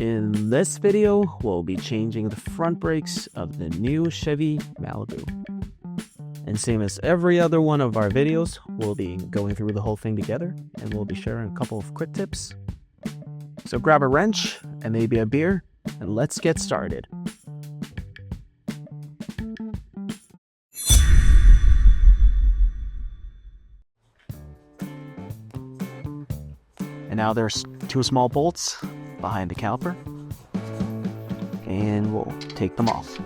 In this video, we'll be changing the front brakes of the new Chevy Malibu. And same as every other one of our videos, we'll be going through the whole thing together, and we'll be sharing a couple of quick tips. So grab a wrench and maybe a beer, and let's get started. And now there's two small bolts behind the caliper, and we'll take them off.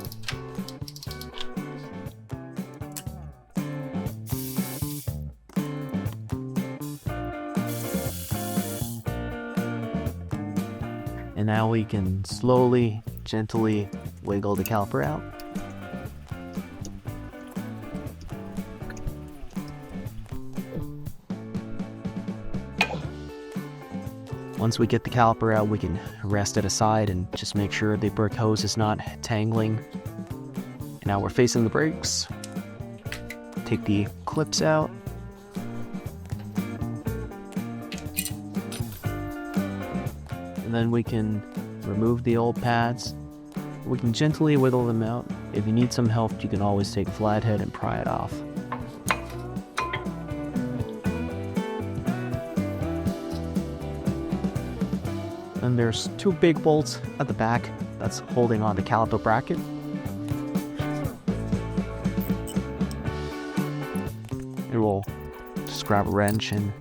And now we can slowly, gently wiggle the caliper out. Once we get the caliper out, we can rest it aside and just make sure the brake hose is not tangling. And now we're facing the brakes. Take the clips out. And then we can remove the old pads. We can gently wiggle them out. If you need some help, you can always take a flathead and pry it off. And there's two big bolts at the back that's holding on the caliper bracket. And we'll just grab a wrench and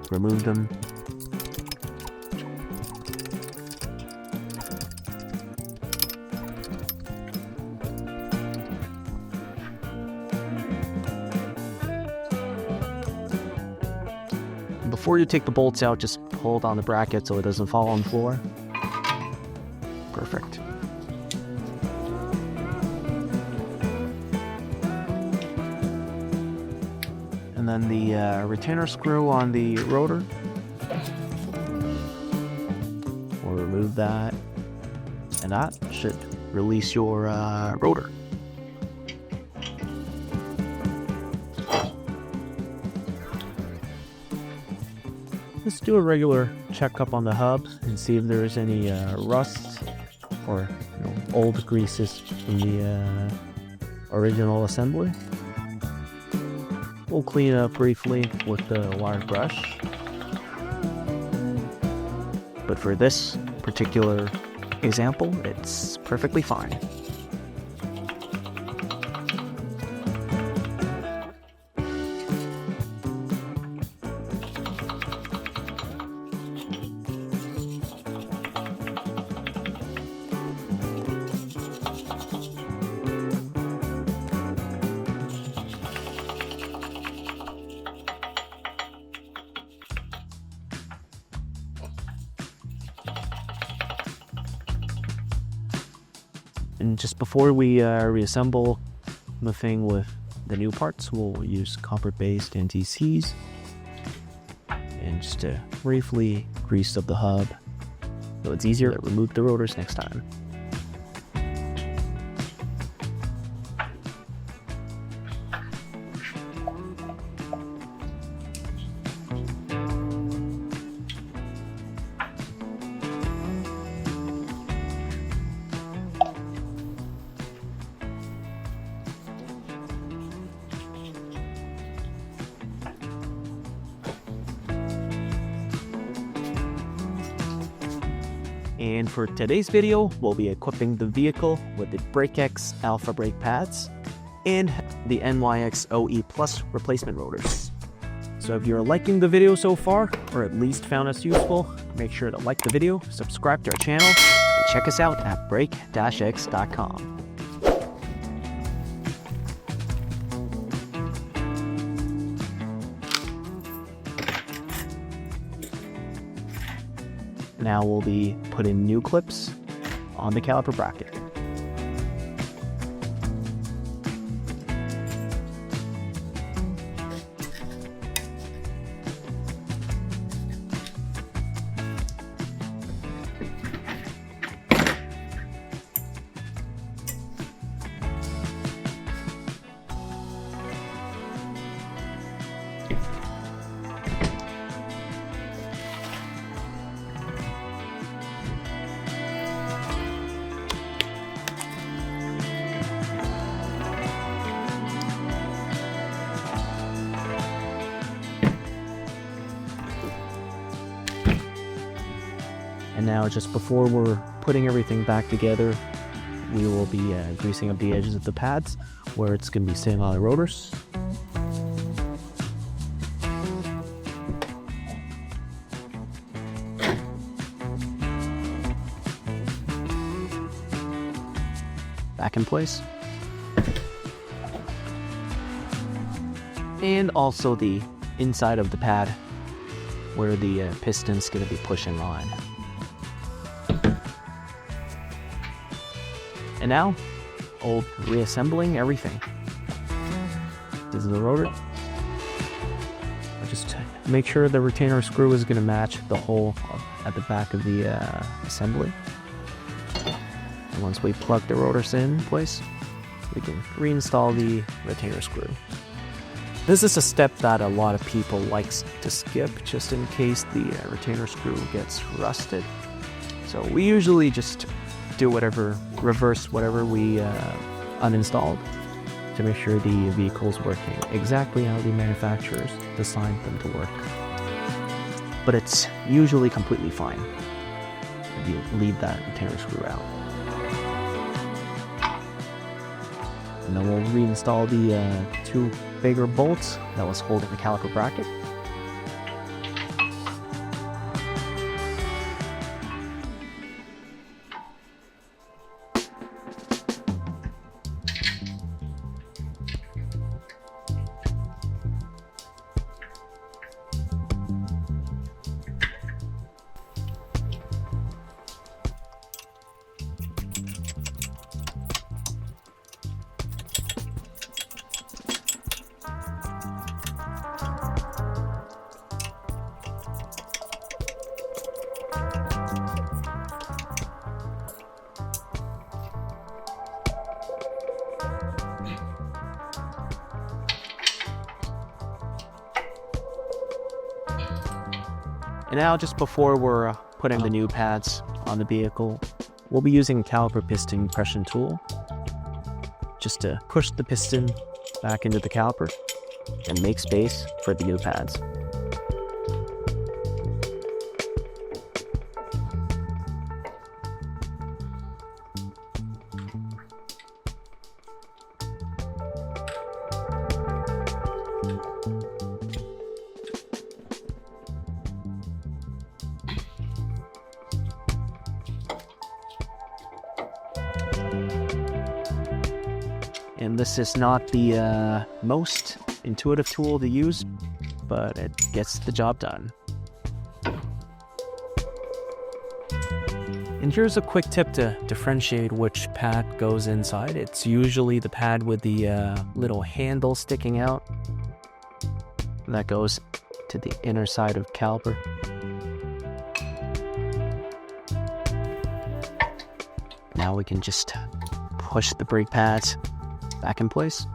remove them. Before you take the bolts out, just hold on the bracket so it doesn't fall on the floor. Perfect. And then the retainer screw on the rotor. We'll remove that, and that should release your rotor. Let's do a regular checkup on the hub and see if there's any rust or old greases from the original assembly. We'll clean it up briefly with the wire brush. But for this particular example, it's perfectly fine. And just before we reassemble the thing with the new parts, we'll use copper-based NTCs and just to briefly grease up the hub so it's easier to remove the rotors next time. And for today's video, we'll be equipping the vehicle with the BrakeX Alpha brake pads and the NYX OE Plus replacement rotors. So if you're liking the video so far, or at least found us useful, make sure to like the video, subscribe to our channel, and check us out at brake-x.com. Now we'll be putting new clips on the caliper bracket. And now, just before we're putting everything back together, we will be greasing up the edges of the pads where it's going to be sitting on the rotors. Back in place. And also the inside of the pad where the piston's going to be pushing on. And now, reassembling everything. This is the rotor. Just make sure the retainer screw is going to match the hole at the back of the assembly. And once we plug the rotors in place, we can reinstall the retainer screw. This is a step that a lot of people likes to skip just in case the retainer screw gets rusted. So we usually just do reverse whatever we uninstalled to make sure the vehicle's working exactly how the manufacturers designed them to work. But it's usually completely fine if you leave that retainer screw out. And then we'll reinstall the two bigger bolts that was holding the caliper bracket. And now, just before we're putting the new pads on the vehicle, we'll be using a caliper piston compression tool just to push the piston back into the caliper and make space for the new pads. And this is not the most intuitive tool to use, but it gets the job done. And here's a quick tip to differentiate which pad goes inside. It's usually the pad with the little handle sticking out. That goes to the inner side of caliper. Now we can just push the brake pads back in place.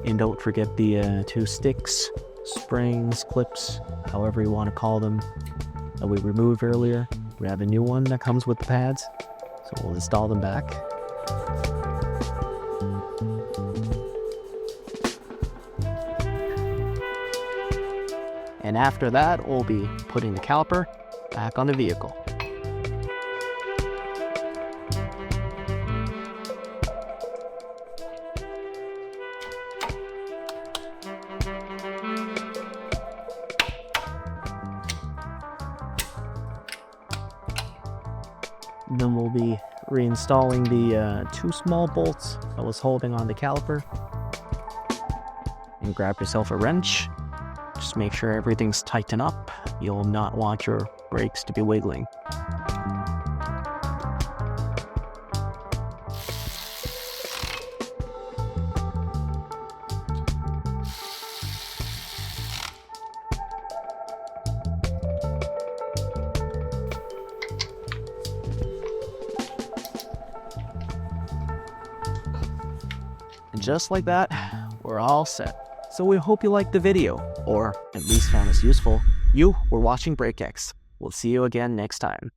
And don't forget the two sticks, springs, clips, however you want to call them, that we removed earlier. We have a new one that comes with the pads, so we'll install them back. And after that, we'll be putting the caliper back on the vehicle. Then we'll be reinstalling the two small bolts that was holding on the caliper. And grab yourself a wrench. Just make sure everything's tightened up. You'll not want your brakes to be wiggling. And just like that, we're all set. So we hope you liked the video, or at least found this useful. You were watching BrakeX. We'll see you again next time.